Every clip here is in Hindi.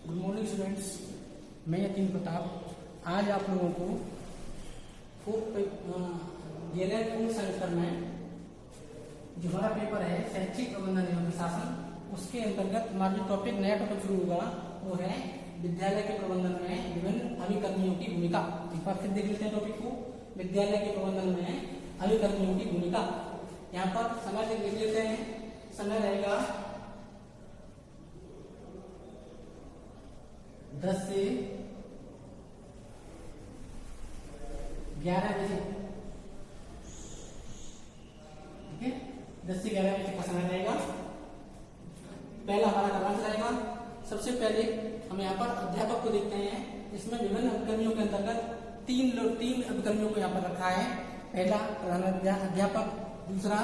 गुड मॉर्निंग स्टूडेंट्स, मैं यतीन प्रताप आज आप लोगों को फोर्थ सेमेस्टर में जो हमारा पेपर है शैक्षिक प्रबंधन एवं प्रशासन, उसके अंतर्गत हमारा जो टॉपिक नया टॉपिक शुरू होगा वो है विद्यालय के प्रबंधन में विभिन्न अभिकर्मियों की भूमिका। एक बार फिर देख लेते हैं टॉपिक को, विद्यालय के प्रबंधन में अभिकर्मियों की भूमिका। यहाँ पर समय देख लेते हैं, समय रहेगा 10 से 11 बजे, ठीक है। 10 से 11 बजे का समय रहेगा। पहला हमारा क्रमांक रहेगा। सबसे पहले हम यहाँ पर अध्यापक को देखते हैं। इसमें विभिन्न अभिकर्मियों के अंतर्गत तीन अभिकर्मियों को यहाँ पर रखा है। पहला प्रधान अध्यापक, दूसरा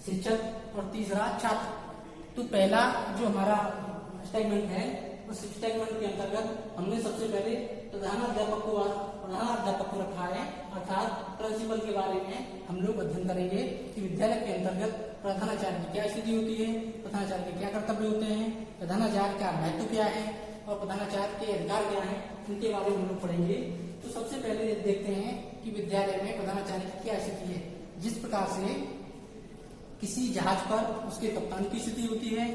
शिक्षक और तीसरा छात्र। तो पहला जो हमारा स्टेटमेंट है उस स्टेटमेंट के अंतर्गत हमने सबसे पहले प्रधानाध्यापक को रखा है, अर्थात प्रिंसिपल के बारे में हम लोग अध्ययन करेंगे कि विद्यालय के अंतर्गत प्रधानाचार्य की क्या स्थिति होती है, प्रधानाचार्य के क्या कर्तव्य होते हैं, प्रधानाचार्य का महत्व क्या है और प्रधानाचार्य के अधिकार क्या है, उनके बारे में हम लोग पढ़ेंगे। तो सबसे पहले देखते हैं कि विद्यालय में प्रधानाचार्य की क्या स्थिति है। जिस प्रकार से किसी जहाज पर उसके कप्तान की स्थिति होती है,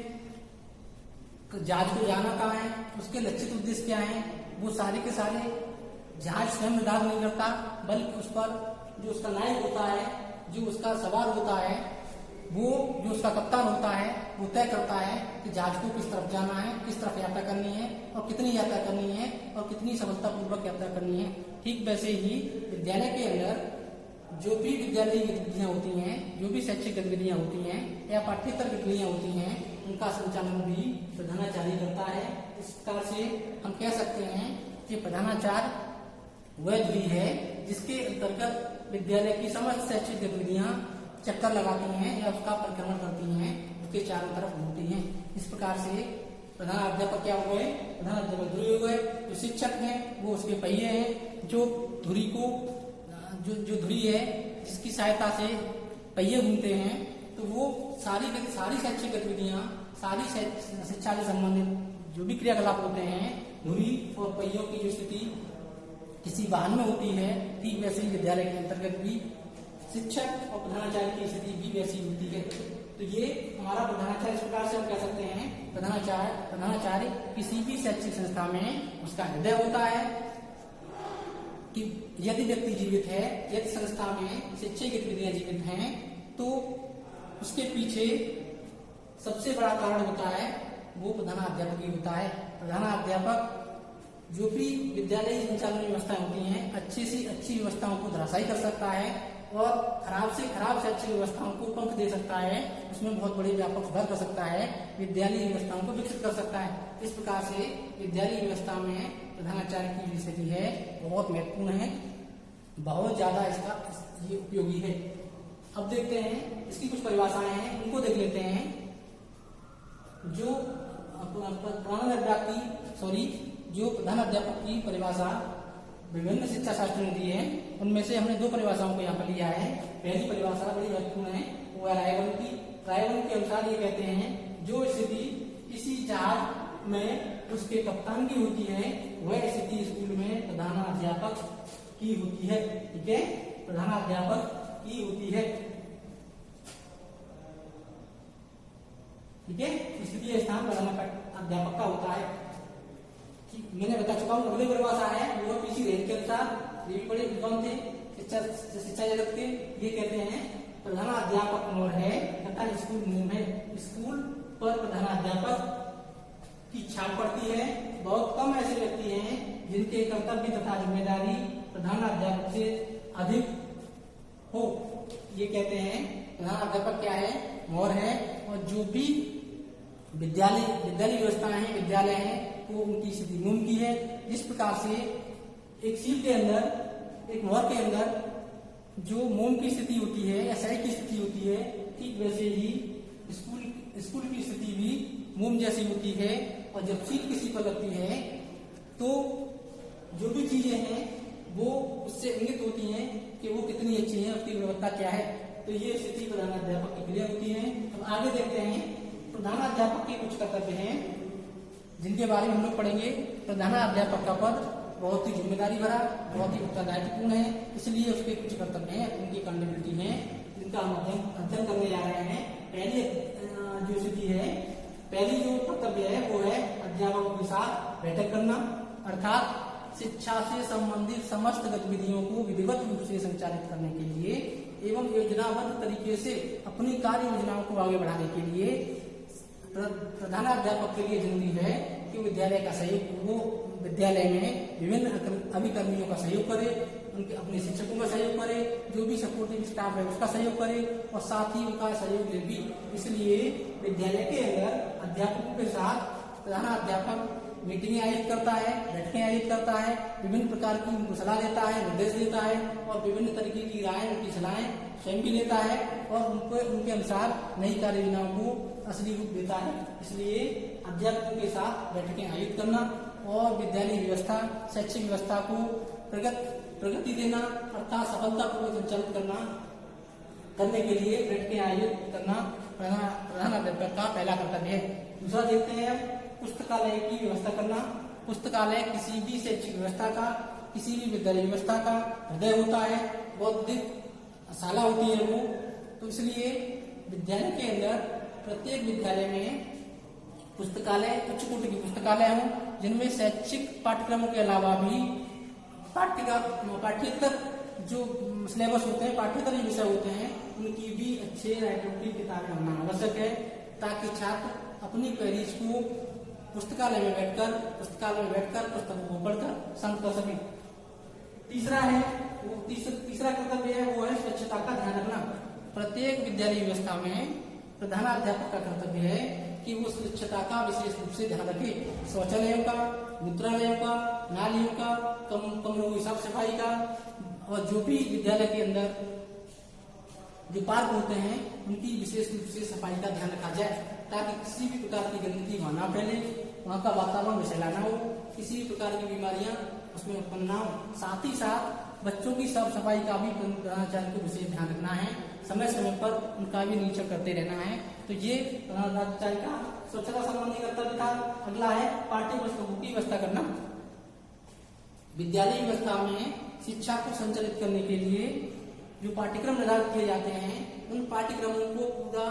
जहाज को जाना कहाँ है, उसके लक्षित उद्देश्य क्या है, वो सारे के सारे जहाज स्वयं निर्धारित नहीं करता, बल्कि उस पर जो उसका नायक होता है, जो उसका सवार होता है, वो जो उसका कप्तान होता है वो तय करता है कि जहाज को किस तरफ जाना है, किस तरफ यात्रा करनी है और कितनी यात्रा करनी है और कितनी सफलतापूर्वक यात्रा करनी है। ठीक वैसे ही विद्यालय के अंदर जो भी विद्यालय गतिविधियां होती हैं, जो भी शैक्षिक गतिविधियां होती हैं या पाठ्येतर गतिविधियां होती हैं, उनका संचालन भी प्रधानाचार्य करता है। इस प्रकार से हम कह सकते हैं कि प्रधानाचार्य वह भी है जिसके अंतर्गत विद्यालय की समस्त शैक्षिक गतिविधियां चक्कर लगाती हैं या उसका परिक्रमण करती हैं, उसके चारों तरफ घूमती हैं। इस प्रकार से प्रधान अध्यापक क्या हो गए, प्रधान अध्यापक धुरी हो गए। जो शिक्षक हैं वो उसके पहिए हैं, जो धुरी को जो धुरी है जिसकी सहायता से पहिए घूमते हैं, तो वो सारी शैक्षिक गतिविधियां, सारी शिक्षा से संबंधित जो भी क्रियाकलाप होते हैं, धुरी और पहियों की जो स्थिति किसी वाहन में होती है, ठीक वैसे ही विद्यालय के अंतर्गत भी शिक्षक और प्रधानाचार्य की स्थिति भी वैसी होती है। तो ये हमारा प्रधानाचार्य, इस प्रकार से हम कह सकते हैं प्रधानाचार्य किसी भी शैक्षिक संस्था में उसका हृदय होता है कि यदि व्यक्ति जीवित है, यदि संस्था में शैक्षिक गतिविधियां जीवित हैं, तो उसके पीछे सबसे बड़ा कारण होता है वो प्रधानाध्यापक ही होता है। प्रधानाध्यापक जो भी विद्यालय संचालन व्यवस्थाएं होती हैं, अच्छी से अच्छी व्यवस्थाओं को धराशायी कर सकता है और खराब से खराब शैक्षिक व्यवस्थाओं को पंख दे सकता है, उसमें बहुत बड़े व्यापक सुधार कर सकता है, विद्यालय व्यवस्थाओं को विकसित कर सकता है। इस प्रकार से विद्यालय व्यवस्था में प्रधानाचार्य की स्थिति है बहुत महत्वपूर्ण है, बहुत ज्यादा इसका ये उपयोगी है। अब देखते हैं इसकी कुछ परिभाषाएं हैं, उनको देख लेते हैं। जो प्रधान अध्यापक की परिभाषा विभिन्न शिक्षा शास्त्र में दी है, उनमें से हमने 2 परिभाषाओं को यहाँ पर लिया है। पहली परिभाषा बड़ी महत्वपूर्ण है, वो है रायबल की। रायबल के अनुसार ये कहते हैं जो स्थिति किसी जहाज में उसके कप्तान की होती है, वह स्थिति स्कूल में प्रधानाध्यापक की होती है। ठीक है, प्रधानाध्यापक की होती है। ठीक है, स्थिति स्थान प्रधानाध्यापक का होता है। मैंने बता चुका हूँ। अगली परिभाषा है वो पीसी रेन के अनुसार, ये भी बड़े विद्वान थे शिक्षा जगत के। ये कहते हैं प्रधानाध्यापक मोर है तथा स्कूल मुंह है। स्कूल पर प्रधानाध्यापक की छाप पड़ती है। बहुत कम ऐसे व्यक्ति हैं जिनके कर्तव्य तथा जिम्मेदारी प्रधानाध्यापक से अधिक हो। ये कहते हैं प्रधानाध्यापक क्या है, मोर है। और जो भी विद्यालय व्यवस्थाएं हैं, विद्यालय हैं, वो उनकी स्थिति मोम की है। जिस प्रकार से एक सील के अंदर, एक मोहर के अंदर जो मोम की स्थिति होती है या शय की स्थिति होती है, ठीक वैसे ही स्कूल की स्थिति भी मोम जैसी होती है। और जब सील किसी पर लगती है तो जो भी चीजें हैं वो उससे इंगित होती हैं उसकी गुणवत्ता क्या है। तो ये स्थिति प्रधानाध्यापक की क्लियर होती है। अब आगे देखते हैं प्रधानाध्यापक के कुछ कर्तव्य हैं जिनके बारे में हम लोग पढ़ेंगे। प्रधानाध्यापक का पद बहुत ही जिम्मेदारी भरा, बहुत ही उत्तरदायित्वपूर्ण है, इसलिए उसके कुछ कर्तव्य हैं, उनकी अकाउंटेबिलिटी है, जिनका हम अध्ययन करने जा रहे हैं। पहली जो स्थिति है, पहली जो कर्तव्य है वो है अध्यापकों के साथ बैठक करना, अर्थात शिक्षा से संबंधित समस्त गतिविधियों को विधिवत रूप से संचालित करने के लिए एवं योजनाबद्ध तरीके से अपनी कार्य योजनाओं को आगे बढ़ाने के लिए प्रधानाध्यापक के लिए जरूरी है कि विद्यालय का सहयोग, वो विद्यालय में विभिन्न अभिकर्मियों का सहयोग करे, उनके अपने शिक्षकों का सहयोग करे, जो भी सपोर्टिंग स्टाफ है उसका सहयोग करे और साथ ही उनका सहयोग ले भी। इसलिए विद्यालय के अंदर अध्यापकों के साथ प्रधानाध्यापक मीटिंगें आयोजित करता है, बैठकें आयोजित करता है, विभिन्न प्रकार की उनको सलाह देता है, निर्देश देता है और विभिन्न तरीके की राय, उनकी सलाहें स्वयं भी लेता है और उनके अनुसार नई कार्य योजनाओं को असली रूप देता है। इसलिए अध्यापकों के साथ बैठकें आयोजित करना और विद्यालय व्यवस्था, शैक्षिक व्यवस्था को प्रगति देना अर्थात सफलतापूर्वक संचालित करने के लिए बैठकें आयोजित करना प्रधानाध्यापक का पहला कर्तव्य है। दूसरा देखते हैं पुस्तकालय की व्यवस्था करना। पुस्तकालय किसी भी शैक्षिक व्यवस्था का, किसी भी विद्यालय व्यवस्था का हृदय होता है, बौद्धिक शाला होती है वो। तो इसलिए विद्यालय के अंदर प्रत्येक विद्यालय में पुस्तकालय, उच्च कोटि की पुस्तकालय हो, जिनमें शैक्षिक पाठ्यक्रमों के अलावा भी पाठ्येतर जो सिलेबस होते हैं, पाठ्येतर विषय होते हैं, उनकी भी अच्छे राइटों किताबें होना आवश्यक है, ताकि छात्र अपनी परहेज को पुस्तकालय में बैठकर पुस्तकों को पढ़कर शांत कर सके। तीसरा कर्तव्य है वो है स्वच्छता का ध्यान रखना। प्रत्येक विद्यालय व्यवस्था में प्रधानाध्यापक का कर्तव्य है कि वो स्वच्छता का विशेष रूप से ध्यान रखे। शौचालयों का, मूत्रालयों का, नालियों का, कमरों की साफ सफाई का और जो भी विद्यालय के अंदर जो पार्क होते हैं उनकी विशेष रूप से सफाई का ध्यान रखा जाए, ताकि किसी भी प्रकार की गंदगी वहां ना फैले, वहां का वातावरण विषैला ना हो, किसी भी प्रकार की बीमारियां उसमें उत्पन्न ना हो। साथ ही साथ बच्चों की साफ सफाई का भी प्रधानाचार्य को विशेष ध्यान रखना है, समय समय पर उनका भी निरीक्षण करते रहना है। तो ये प्रधानाचार्य का स्वच्छता संबंधी कर्तव्य था। अगला है पाठ्य पुस्तकों की व्यवस्था करना। विद्यालय व्यवस्था में शिक्षा को संचालित करने के लिए जो पाठ्यक्रम निर्धारित किए जाते हैं, उन पाठ्यक्रमों को पूरा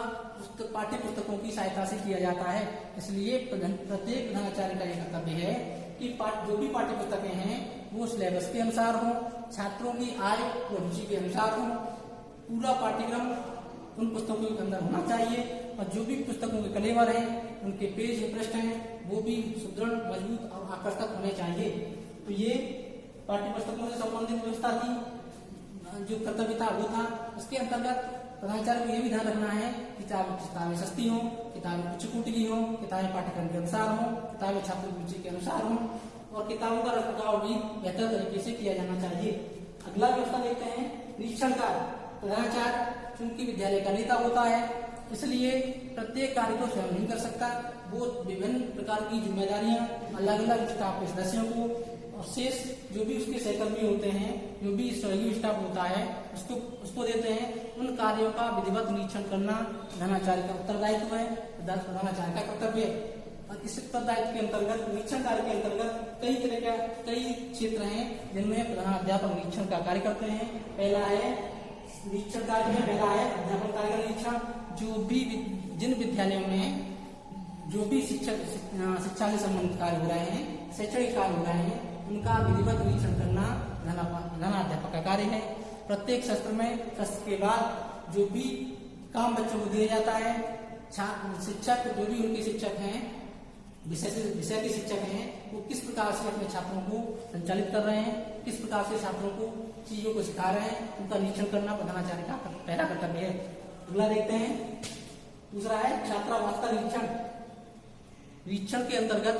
पाठ्य पुस्तकों की सहायता से किया जाता है। इसलिए प्रत्येक प्रधानाचार्य का यह कर्तव्य है कि जो भी पाठ्य पुस्तकें हैं वो सिलेबस के अनुसार हो, छात्रों की आय व रुचि के अनुसार हो। पूरा पाठ्यक्रम उन पुस्तकों के अंदर होना चाहिए और जो भी पुस्तकों के कलेवर हैं, उनके पेज या पृष्ठ हैं, वो भी सुदृढ़, मजबूत और आकर्षक होने चाहिए। तो ये पाठ्य पुस्तकों से संबंधित व्यवस्था थी, जो कर्तव्य था वो था। उसके अंतर्गत प्रधानाचार्य को यह भी ध्यान रखना है कि किताबें सस्ती हों, किताबें उच्च कोटि की हों, किताबें पाठ्यक्रम के अनुसार हों, किताबें छात्र की रुचि के अनुसार हों और किताबों का रखरखाव भी बेहतर तरीके से किया जाना चाहिए। अगला व्यवस्था देखते हैं निरीक्षण कार्य। प्रधानाचार्य चूंकि विद्यालय का नेता होता है, इसलिए प्रत्येक कार्य को स्वयं नहीं कर सकता। वो विभिन्न प्रकार की जिम्मेदारियां अलग अलग स्टाफ के सदस्यों को और शेष जो भी उसके सहकर्मी होते हैं, जो भी सहयोगी स्टाफ होता है, उसको देते हैं। उन कार्यों का विधिवत निरीक्षण करना प्रधानाचार्य का उत्तरदायित्व है, प्रधानाचार्य का कर्तव्य है। और इस उत्तरदायित्व के अंतर्गत, निरीक्षण कार्य के अंतर्गत कई क्षेत्र हैं जिनमें प्रधानाध्यापक निरीक्षण का कार्य करते हैं। पहला है निरीक्षण कार्य में, पहला है अध्यापन कार्य का निरीक्षण। जो भी जिन विद्यालयों में जो भी शिक्षा से संबंधित कार्य हो रहे हैं, शैक्षणिक कार्य हो रहे हैं, उनका विधिवत निरीक्षण करना प्रधानाध्यापक का कार्य है। प्रत्येक सत्र के बाद जो भी काम बच्चों को दिया जाता है, शिक्षक जो भी उनके शिक्षक हैं, विषय के शिक्षक हैं, वो किस प्रकार से अपने छात्रों को संचालित कर रहे हैं, किस प्रकार से छात्रों को चीजों को सिखा रहे हैं, उनका निरीक्षण करना प्रधानाचार्य का पहला कर्तव्य है। अगला देखते हैं, दूसरा है छात्रावास का निरीक्षण। निरीक्षण के अंतर्गत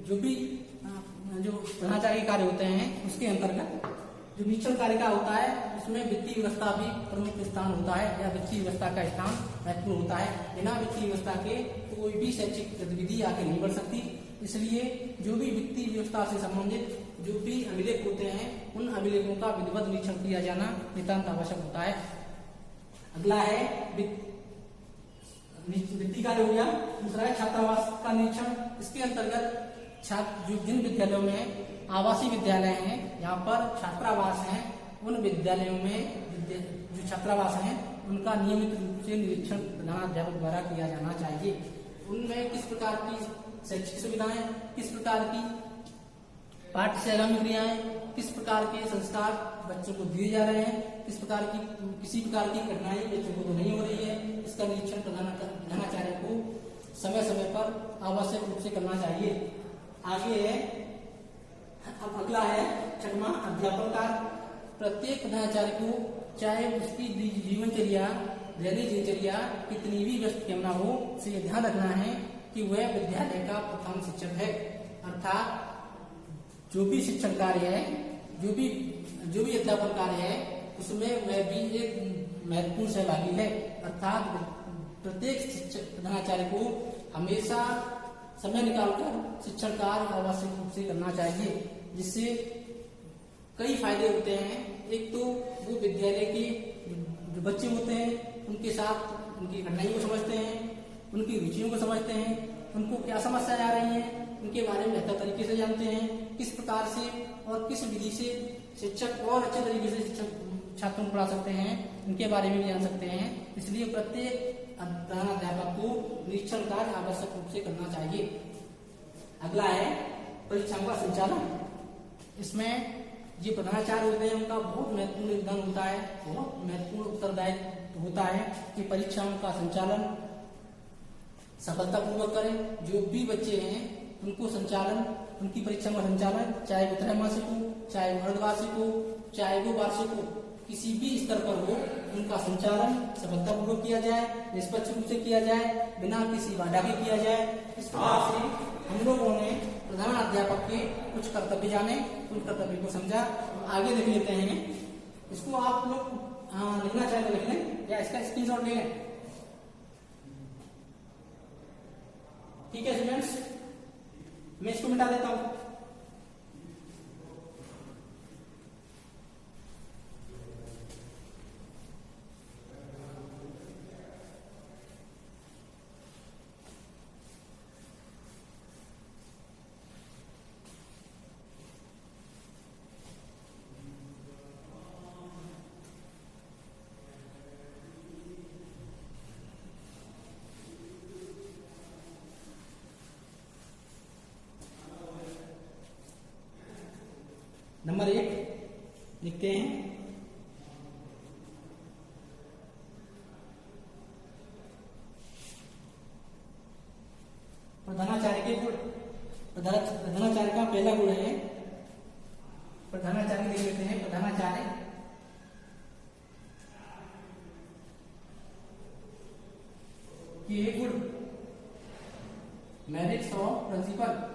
जो भी जो प्रधानाचार्य के कार्य होते हैं, उसके अंतर्गत जो निरीक्षण कार्य का होता है, उसमें वित्तीय व्यवस्था भी प्रमुख स्थान होता है या वित्तीय व्यवस्था का स्थान महत्वपूर्ण होता है। बिना वित्तीय व्यवस्था के कोई भी शैक्षिक गतिविधि आगे नहीं बढ़ सकती। इसलिए जो भी वित्तीय व्यवस्था से संबंधित जो भी अभिलेख होते हैं उन अभिलेखों का विधिवत निरीक्षण किया जाना नितांत आवश्यक होता है। अगला है वित्तीय कार्य हो गया। दूसरा है छात्रावास का निरीक्षण। इसके अंतर्गत छात्र जो जिन विद्यालयों में आवासीय विद्यालय हैं, यहाँ पर छात्रावास हैं, उन विद्यालयों में जो छात्रावास हैं उनका नियमित रूप से निरीक्षण प्रधानाध्यापक द्वारा किया जाना चाहिए। उनमें किस प्रकार की शैक्षिक सुविधाएं, किस प्रकार की पाठ्य सामग्रियां, किस प्रकार के संस्कार बच्चों को दिए जा रहे हैं, किस प्रकार की किसी प्रकार की कठिनाई बच्चों को तो नहीं हो रही है, इसका निरीक्षण प्रधानाचार्य को समय समय पर आवश्यक रूप से करना चाहिए। आगे है, अब अगला है छठवां अध्यापन कार्य। प्रत्येक प्रधानाचार्य को चाहे उसकी जीवनचर्या दैनिक दिनचर्या कितनी भी व्यस्त क्यों न हो, उसे यह ध्यान रखना है कि वह विद्यालय का प्रथम शिक्षक है। अर्थात जो भी शिक्षण कार्य है, जो भी अध्यापन कार्य है, उसमें वह भी एक महत्वपूर्ण सहभागी है। अर्थात प्रत्येक शिक्षक प्रधानाचार्य को हमेशा समय निकालकर शिक्षण कार्य आवश्यक रूप से करना चाहिए, जिससे कई फायदे होते हैं। एक तो वो विद्यालय के जो बच्चे होते हैं उनके साथ उनकी कठिनाइयों को समझते हैं, उनकी रुचियों को समझते हैं, उनको क्या समस्याएं आ रही हैं उनके बारे में बेहतर तरीके से जानते हैं, किस प्रकार से और किस विधि से शिक्षक और अच्छे तरीके से शिक्षक छात्रों को पढ़ा सकते हैं, उनके बारे में भी जान सकते हैं। इसलिए प्रत्येक प्रधानाध्यापक को निरीक्षण कार्य आवश्यक रूप से करना चाहिए। अगला है परीक्षाओं का संचालन। इसमें जो प्रधानाचार्य होते हैं उनका बहुत महत्वपूर्ण योगदान होता है, बहुत महत्वपूर्ण उत्तरदायित्व होता है कि परीक्षाओं का संचालन सफलतापूर्वक करें। जो भी बच्चे हैं उनको संचालन, उनकी परीक्षा का संचालन, चाहे वो त्रैमासिक हो, चाहे वो अर्धवार्षिक हो, चाहे वो वार्षिक हो, किसी भी स्तर पर हो, उनका संचालन सफलतापूर्वक किया जाए, निष्पक्ष रूप से किया जाए, बिना किसी बाधा के किया जाए। इस प्रकार से हम लोगों ने प्रधान अध्यापक के कुछ कर्तव्य जाने, उन कर्तव्य को समझा। आगे देख लेते हैं। इसको आप लोग लिखना चाहे तो लिख लें या इसका स्क्रीनशॉट ले लें। ठीक है स्टूडेंट्स, मैं इसको मिटा देता हूं। नंबर 1 लिखते हैं, प्रधानाचार्य के गुण। प्रधानाचार्य का पहला गुण है, प्रधानाचार्य लिख लेते हैं। प्रधानाचार्य के गुण, मेरिट्स ऑफ प्रिंसिपल।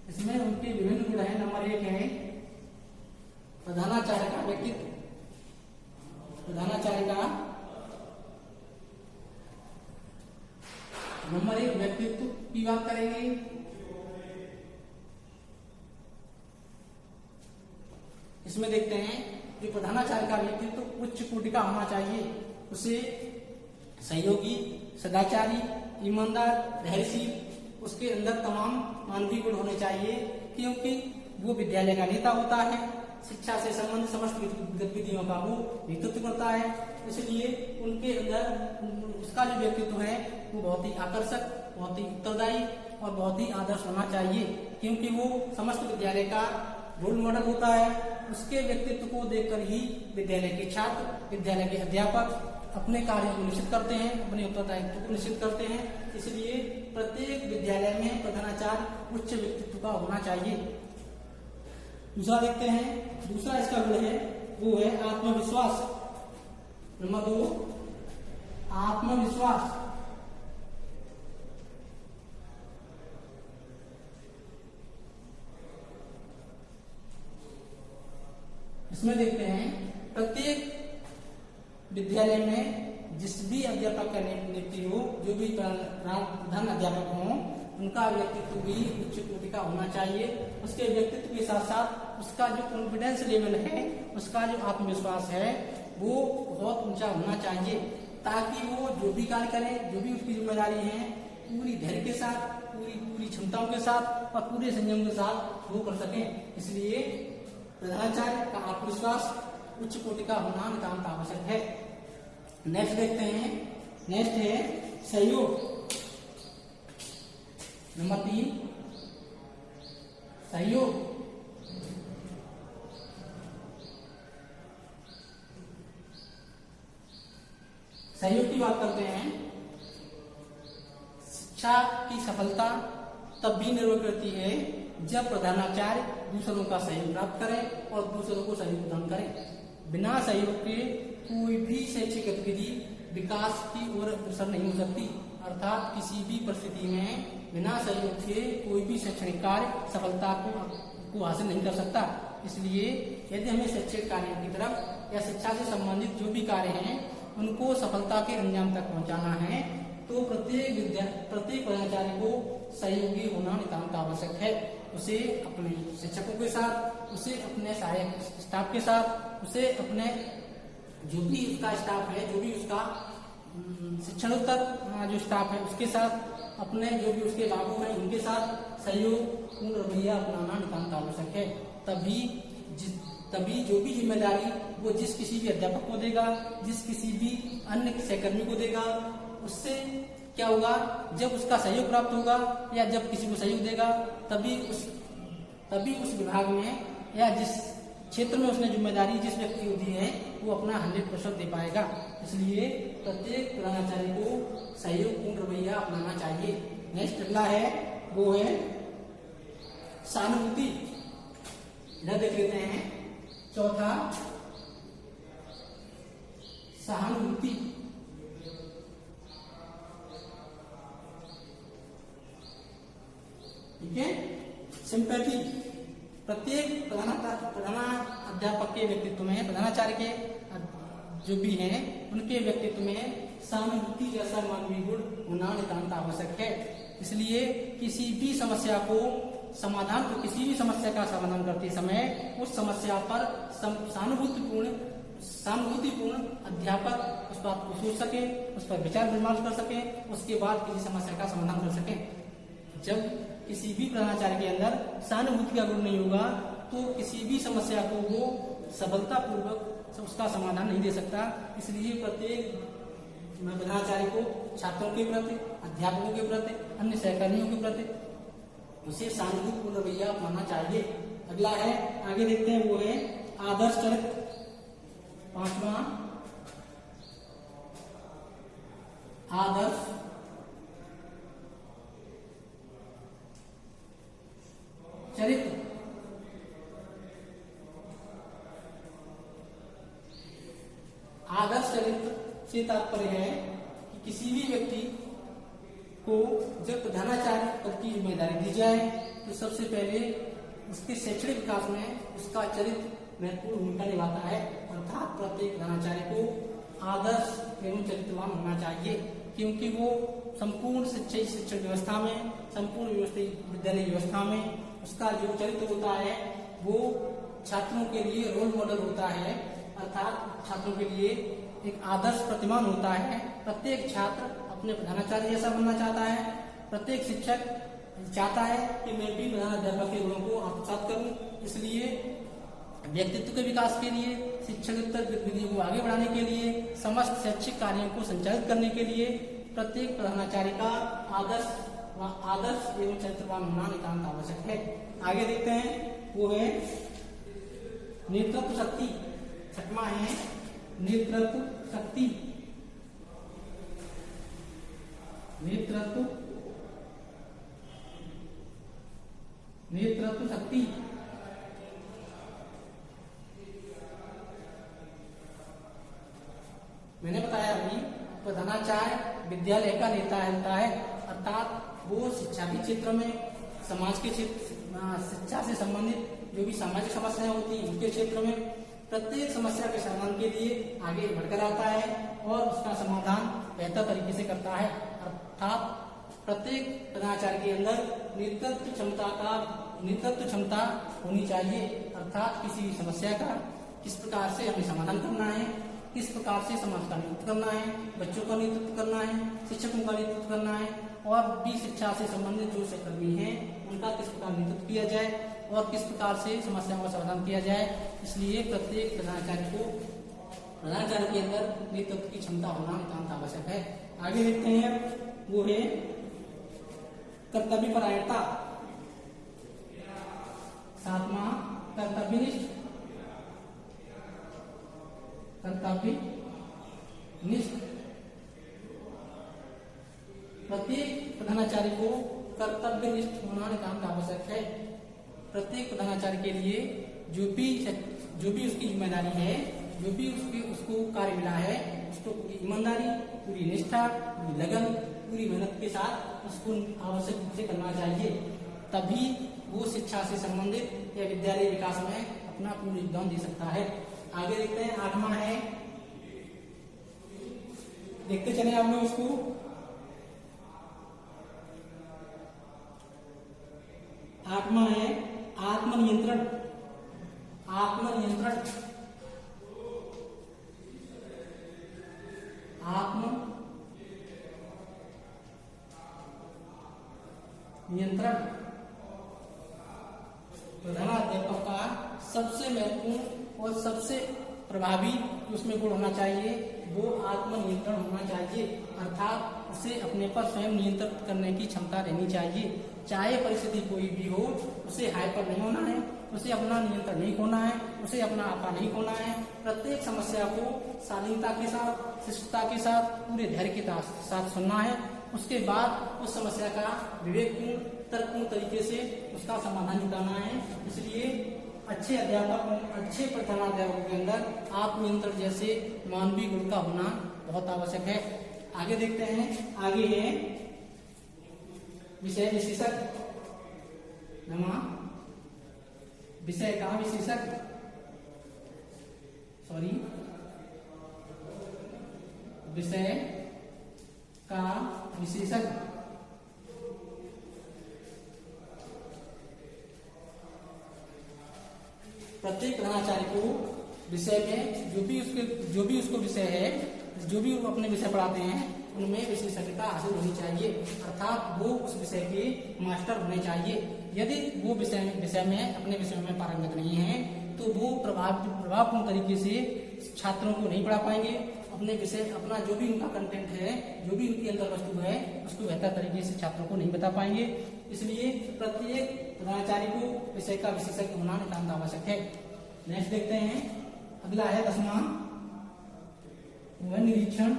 इसमें उनके विभिन्न गुण हैं। नंबर 1 है प्रधानाचार्य का व्यक्तित्व। प्रधानाचार्य का नंबर 1 व्यक्तित्व की बात करेंगे। इसमें देखते हैं जो प्रधानाचार्य का व्यक्तित्व उच्च कोटि का होना चाहिए। उसे सहयोगी, सदाचारी, ईमानदार, धैर्यशील, उसके अंदर तमाम मानवीय गुण होने चाहिए, क्योंकि वो विद्यालय का नेता होता है। शिक्षा से संबंधित समस्त गतिविधियों का वो नेतृत्व करता है। इसलिए उनके अंदर उसका जो व्यक्तित्व है वो बहुत ही आकर्षक, बहुत ही उत्तरदायी और बहुत ही आदर्श होना चाहिए, क्योंकि वो समस्त विद्यालय का रोल मॉडल होता है। उसके व्यक्तित्व को देखकर ही विद्यालय के छात्र, विद्यालय के अध्यापक अपने कार्यों को निश्चित करते हैं, अपने उत्तरदायित्व को निश्चित करते हैं। इसलिए प्रत्येक विद्यालय में प्रधानाचार्य उच्च व्यक्तित्व का होना चाहिए। दूसरा देखते हैं, दूसरा इसका गुण है वो है आत्मविश्वास। नंबर 2 आत्मविश्वास। इसमें देखते हैं प्रत्येक विद्यालय में जिस भी अध्यापक का नियुक्ति हो, जो भी प्रधान अध्यापक हो, उनका व्यक्तित्व भी उच्च कोटि का होना चाहिए। उसके व्यक्तित्व के साथ साथ उसका जो कॉन्फिडेंस लेवल है, उसका जो आत्मविश्वास है, वो बहुत ऊंचा होना चाहिए, ताकि वो जो भी कार्य करे, जो भी उसकी जिम्मेदारी है, पूरी धैर्य के साथ, पूरी क्षमताओं के साथ और पूरे संयम के साथ वो कर सके। इसलिए प्रधानाचार्य का आत्मविश्वास उच्च कोटि का होना नितांत आवश्यक है। नेक्स्ट देखते हैं, नेक्स्ट है सहयोग। नंबर 3, सहयोग। सहयोग की बात करते हैं। शिक्षा की सफलता तब भी निर्भर करती है जब प्रधानाचार्य दूसरों का सहयोग प्राप्त करे और दूसरों को सहयोग प्रदान करे। बिना सहयोग के कोई भी शैक्षिक गतिविधि विकास की ओर अग्रसर नहीं हो सकती। अर्थात किसी भी परिस्थिति में बिना सहयोग के कोई भी शैक्षणिक कार्य सफलता को हासिल नहीं कर सकता। इसलिए यदि हमें शैक्षिक कार्यों की तरफ या शिक्षा से संबंधित जो भी कार्य हैं उनको सफलता के अंजाम तक पहुंचाना है, तो प्रत्येक प्रधानाचार्य को सहयोगी होना नितांत आवश्यक है। उसे अपने शिक्षकों के साथ, उसे अपने सहायक स्टाफ के साथ, उसे अपने जो भी उसका स्टाफ है, जो भी उसका शिक्षणोत्तर जो स्टाफ है उसके साथ, अपने जो भी उसके बाबू हैं उनके साथ सहयोग पूर्ण रवैया अपनाना नितांत आवश्यक है। तभी जो भी जिम्मेदारी वो जिस किसी भी अध्यापक को देगा, जिस किसी भी अन्य सहकर्मी को देगा, उससे क्या होगा, जब उसका सहयोग प्राप्त होगा या जब किसी को सहयोग देगा, तभी उस विभाग में या जिस क्षेत्र में उसने जिम्मेदारी जिस व्यक्ति को दी है वो अपना 100% दे पाएगा। इसलिए प्रत्येक प्रधानाचार्य को सहयोग पूर्ण रवैया अपनाना चाहिए। नेक्स्ट अगला है, वो है सहानुभूति। इधर देख लेते हैं, चौथा सहानुभूति। ठीक है, सिंपैथी। प्रत्येक प्रधानाध्यापक के व्यक्तित्व में, प्रधानाचार्य के जो भी हैं उनके व्यक्तित्व में सहानुभूति जैसा मानवीय गुण होना नितांत आवश्यक है। इसलिए किसी भी समस्या का समाधान करते समय उस समस्या पर सहानुभूतिपूर्ण अध्यापक उस बात को सोच सके, उस पर विचार विमर्श कर सके, उसके बाद किसी समस्या का समाधान कर सके। जब किसी भी प्रधानाचार्य के अंदर सहानुभूति का गुण नहीं होगा तो किसी भी समस्या को वो सफलतापूर्वक उसका समाधान नहीं दे सकता। इसलिए प्रत्येक प्रधानाचार्य को छात्रों के प्रति, अध्यापकों के प्रति, अन्य सहकर्मियों के प्रति उसे सहानुभूतिपूर्ण रवैया अपनाना चाहिए। अगला है, आगे देखते हैं, वो है आदर्श चरित्र। 5वां, आदर्श चरित्र। आदर्श चरित्र से तात्पर्य है कि किसी भी व्यक्ति को जब प्रधानाचार्य पद की जिम्मेदारी दी जाए तो सबसे पहले उसके शैक्षणिक विकास में उसका चरित्र महत्वपूर्ण भूमिका निभाता है। अर्थात प्रत्येक प्रधानाचार्य को आदर्श एवं चरित्रवान होना चाहिए, क्योंकि वो संपूर्ण शिक्षण व्यवस्था में, संपूर्ण विद्यालय व्यवस्था में उसका जो चरित्र होता है वो छात्रों के लिए रोल मॉडल होता है। अर्थात छात्रों के लिए एक आदर्श प्रतिमान होता है। प्रत्येक छात्र अपने प्रधानाचार्य जैसा बनना चाहता है। प्रत्येक शिक्षक चाहता है कि मैं भी प्रधानाध्यापक के गुणों को आत्मसात करूं। इसलिए व्यक्तित्व के विकास के लिए, शिक्षणोत्तर गतिविधियों को आगे बढ़ाने के लिए, समस्त शैक्षिक कार्यों को संचालित करने के लिए प्रत्येक प्रधानाचार्य का आदर्श एवं चरित्रवान होना नितांत आवश्यक है। आगे देखते हैं, वो है नेतृत्व शक्ति। 6वां है नेतृत्व शक्ति। नेतृत्व शक्ति। मैंने बताया अभी, प्रधानाचार्य विद्यालय का नेता होता है। अर्थात वो शिक्षा के क्षेत्र में, समाज के क्षेत्र, शिक्षा से संबंधित जो भी सामाजिक समस्याएं होती हैं उनके क्षेत्र में प्रत्येक समस्या के समाधान के लिए आगे बढ़कर आता है और उसका समाधान बेहतर तरीके से करता है। अर्थात प्रत्येक प्रधानाचार्य के अंदर नेतृत्व क्षमता होनी चाहिए। अर्थात किसी भी समस्या का किस प्रकार से हमें समाधान करना है, किस प्रकार से समाज का नेतृत्व करना है, बच्चों का नेतृत्व करना है, शिक्षकों का नेतृत्व करना है, और भी शिक्षा से संबंधित जो सहकर्मी हैं उनका किस प्रकार नेतृत्व किया जाए और किस प्रकार से समस्याओं का समाधान किया जाए। इसलिए प्रत्येक प्रधानाचार्य के अंदर नेतृत्व की क्षमता होना नितांत आवश्यक है। आगे देखते हैं, वो है कर्तव्यपरायणता। 7वां कर्तव्यनिष्ठ। प्रत्येक प्रधानाचार्य को कर्तव्यनिष्ठ होना नितांत आवश्यक है। प्रत्येक प्रधानाचार्य के लिए जो भी उसकी जिम्मेदारी है, जो भी उसको कार्य मिला है, उसको पूरी ईमानदारी, पूरी निष्ठा, पूरी लगन, पूरी मेहनत के साथ उसको आवश्यक रूप से करना चाहिए। तभी वो शिक्षा से संबंधित या विद्यालय विकास में अपना पूर्ण योगदान दे सकता है। आगे देखते हैं, 8वां है, देखते चले आप लोग उसको। 8वां है आत्मनियंत्रण। प्रधानाध्यापक का सबसे महत्वपूर्ण और सबसे प्रभावी उसमें गुण होना चाहिए, वो आत्मनियंत्रण होना चाहिए। अर्थात उसे अपने पर स्वयं नियंत्रित करने की क्षमता रहनी चाहिए। चाहे परिस्थिति कोई भी हो, उसे हाइपर नहीं होना है, उसे अपना नियंत्रण नहीं खोना है, उसे अपना आपा नहीं खोना है। प्रत्येक समस्या को शालीनता के साथ, शिष्टता के साथ, पूरे धैर्य के साथ सुनना है। उसके बाद उस समस्या का विवेकपूर्ण, तर्कपूर्ण तरीके से उसका समाधान निकालना है। इसलिए अच्छे अध्यापक, अच्छे प्रधानाध्यापकों के अंदर आत्मनियंत्रण जैसे मानवीय गुण का होना बहुत आवश्यक है। आगे देखते हैं, आगे है विषय विशेषज्ञ। विषय का विशेषज्ञ, विषय का विशेषज्ञ। प्रत्येक प्रधानाचार्य को विषय में जो भी उसको विषय है, जो भी वो अपने विषय पढ़ाते हैं, उनमें विशेषज्ञता हासिल होनी चाहिए। अर्थात वो उस विषय के मास्टर होने चाहिए। यदि वो विषय में अपने विषय में पारंगत नहीं है तो वो प्रभावपूर्ण तरीके से छात्रों को नहीं पढ़ा पाएंगे। अपने विषय, अपना जो भी उनका कंटेंट है, जो भी उनकी अंदर वस्तु है, उसको बेहतर तरीके से छात्रों को नहीं बता पाएंगे। इसलिए प्रत्येक प्रधानाचार्य को विषय का विशेषज्ञ होना नितांत आवश्यक है। नेक्स्ट देखते हैं, अगला है 10वां, निरीक्षण।